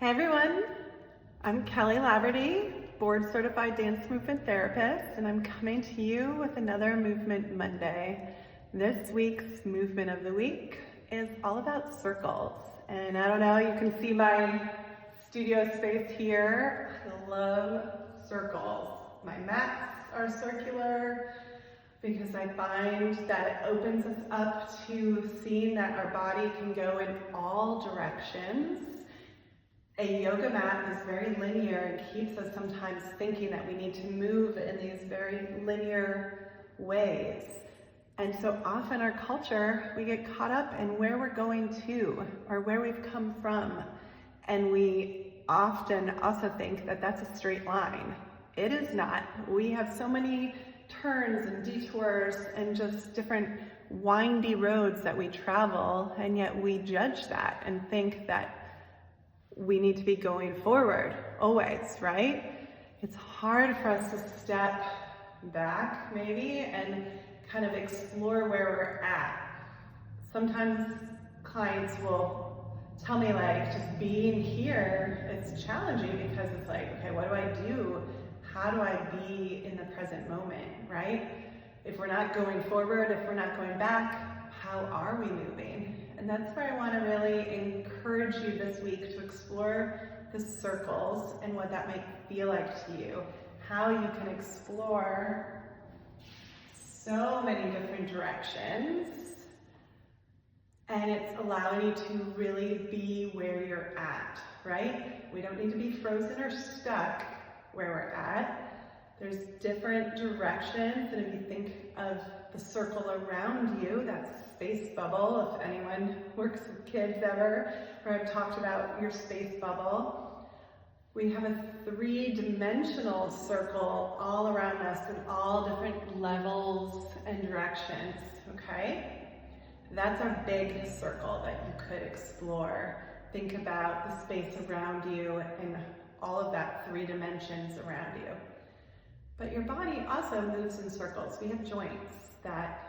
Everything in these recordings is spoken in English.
Hey everyone, I'm Kelly Laverty, board certified dance movement therapist, and I'm coming to you with another Movement Monday. This week's movement of the week is all about circles. And I don't know, you can see my studio space here. I love circles. My mats are circular because I find that it opens us up to seeing that our body can go in all directions. A yoga mat is very linear and keeps us sometimes thinking that we need to move in these very linear ways. And so often our culture, we get caught up in where we're going to or where we've come from. And we often also think that that's a straight line. It is not. We have so many turns and detours and just different windy roads that we travel, and yet we judge that and think that we need to be going forward always, right? It's hard for us to step back maybe and kind of explore where we're at. Sometimes clients will tell me like, just being here, it's challenging because it's like, okay, what do I do? How do I be in the present moment, right? If we're not going forward, if we're not going back, how are we moving? And that's where I want to really encourage you this week to explore the circles and what that might feel like to you. How you can explore so many different directions. And it's allowing you to really be where you're at, right? We don't need to be frozen or stuck where we're at. There's different directions, and if you think of the circle around you, that's space bubble, if anyone works with kids ever, or I've talked about your space bubble. We have a three-dimensional circle all around us in all different levels and directions, okay? That's our big circle that you could explore. Think about the space around you and all of that three dimensions around you. But your body also moves in circles. We have joints that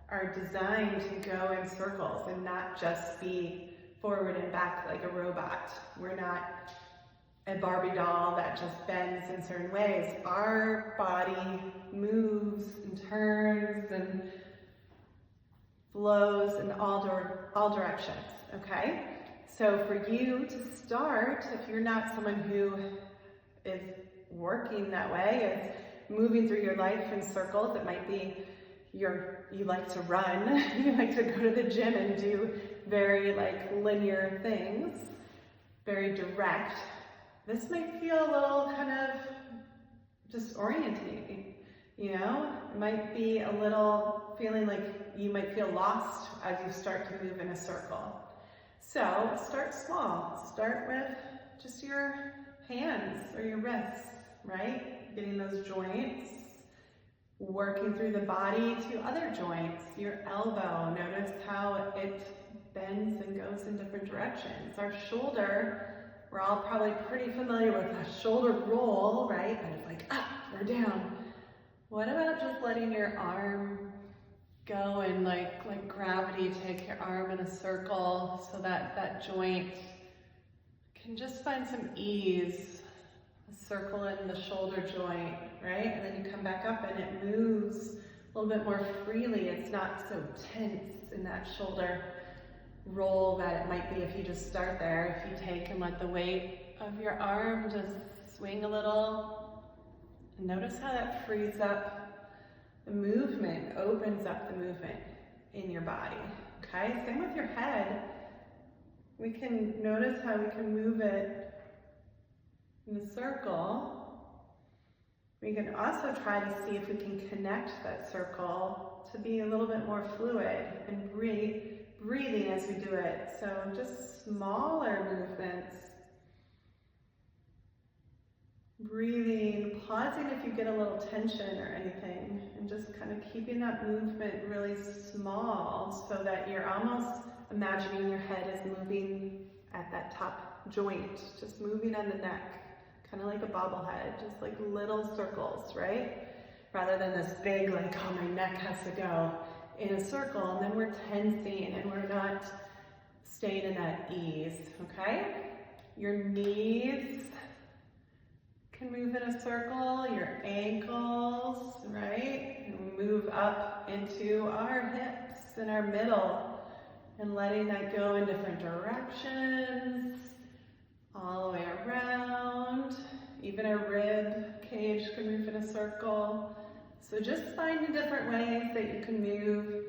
are designed to go in circles and not just be forward and back like a robot. We're not a Barbie doll that just bends in certain ways. Our body moves and turns and flows in all directions, okay? So for you to start, if you're not someone who is working that way, is moving through your life in circles, it might be you like to run, you like to go to the gym and do very like linear things, very direct. This might feel a little kind of disorienting, you know? It might be a little feeling like you might feel lost as you start to move in a circle. So start small. Start with just your hands or your wrists, right? Getting those joints. Working through the body to other joints, your elbow. Notice how it bends and goes in different directions. Our shoulder, we're all probably pretty familiar with a shoulder roll, right? And it's like up or down. What about just letting your arm go and like gravity take your arm in a circle so that that joint can just find some ease. A circle in the shoulder joint, right? And then you come back up and it moves a little bit more freely. It's not so tense in that shoulder roll that it might be if you just start there. If you take and let the weight of your arm just swing a little. And notice how that frees up the movement, opens up the movement in your body, okay? Same with your head. We can notice how we can move it in a circle. We can also try to see if we can connect that circle to be a little bit more fluid and breathing as we do it. So just smaller movements. Breathing, pausing if you get a little tension or anything, and just kind of keeping that movement really small so that you're almost imagining your head is moving at that top joint, just moving on the neck. Kind of like a bobblehead, just like little circles, right? Rather than this big, like, oh, my neck has to go in a circle, and then we're tensing and we're not staying in that ease, okay? Your knees can move in a circle, your ankles, right? And we move up into our hips and our middle and letting that go in different directions, all the way around. Even a rib cage can move in a circle. So just finding different ways that you can move.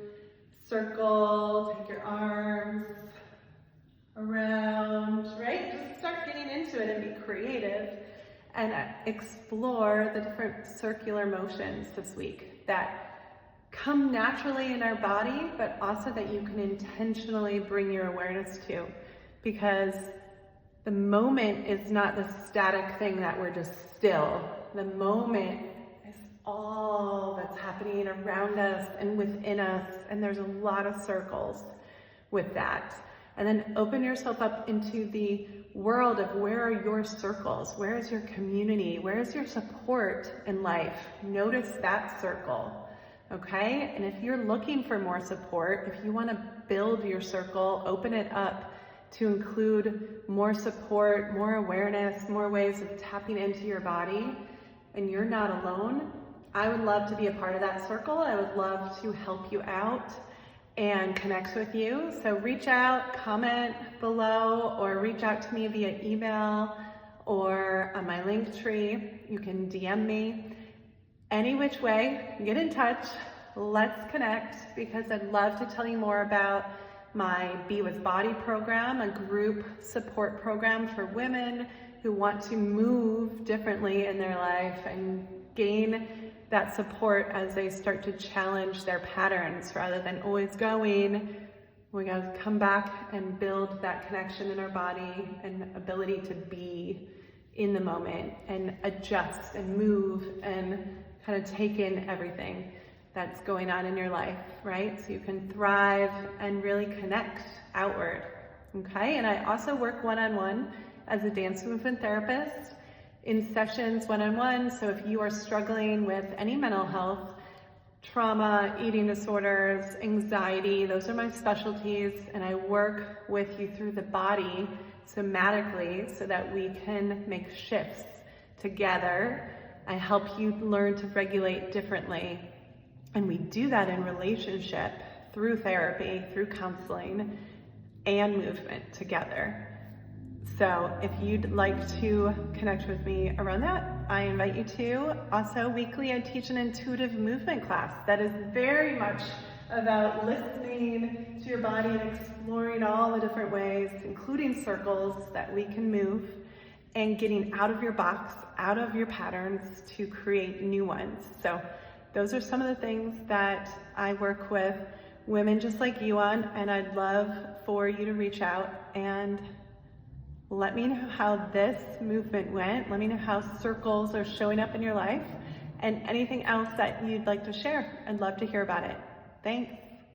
Circle, take your arms around, right? Just start getting into it and be creative and explore the different circular motions this week that come naturally in our body, but also that you can intentionally bring your awareness to, because the moment is not the static thing that we're just still. The moment is all that's happening around us and within us, and there's a lot of circles with that. And then open yourself up into the world of where are your circles? Where is your community? Where is your support in life? Notice that circle, okay? And if you're looking for more support, if you want to build your circle, open it up to include more support, more awareness, more ways of tapping into your body, and you're not alone, I would love to be a part of that circle. I would love to help you out and connect with you. So reach out, comment below, or reach out to me via email or on my Linktree. You can DM me. Any which way, get in touch. Let's connect, because I'd love to tell you more about my Be With Body program, a group support program for women who want to move differently in their life and gain that support as they start to challenge their patterns rather than always going. We gotta come back and build that connection in our body and ability to be in the moment and adjust and move and kind of take in everything that's going on in your life, right? So you can thrive and really connect outward, okay? And I also work one-on-one as a dance movement therapist in sessions one-on-one. So if you are struggling with any mental health, trauma, eating disorders, anxiety, those are my specialties, and I work with you through the body somatically so that we can make shifts together. I help you learn to regulate differently. And we do that in relationship, through therapy, through counseling, and movement together. So if you'd like to connect with me around that, I invite you to. Also, weekly I teach an intuitive movement class that is very much about listening to your body and exploring all the different ways, including circles, that we can move, and getting out of your box, out of your patterns to create new ones. So those are some of the things that I work with women just like you on, and I'd love for you to reach out and let me know how this movement went. Let me know how circles are showing up in your life, and anything else that you'd like to share. I'd love to hear about it. Thanks.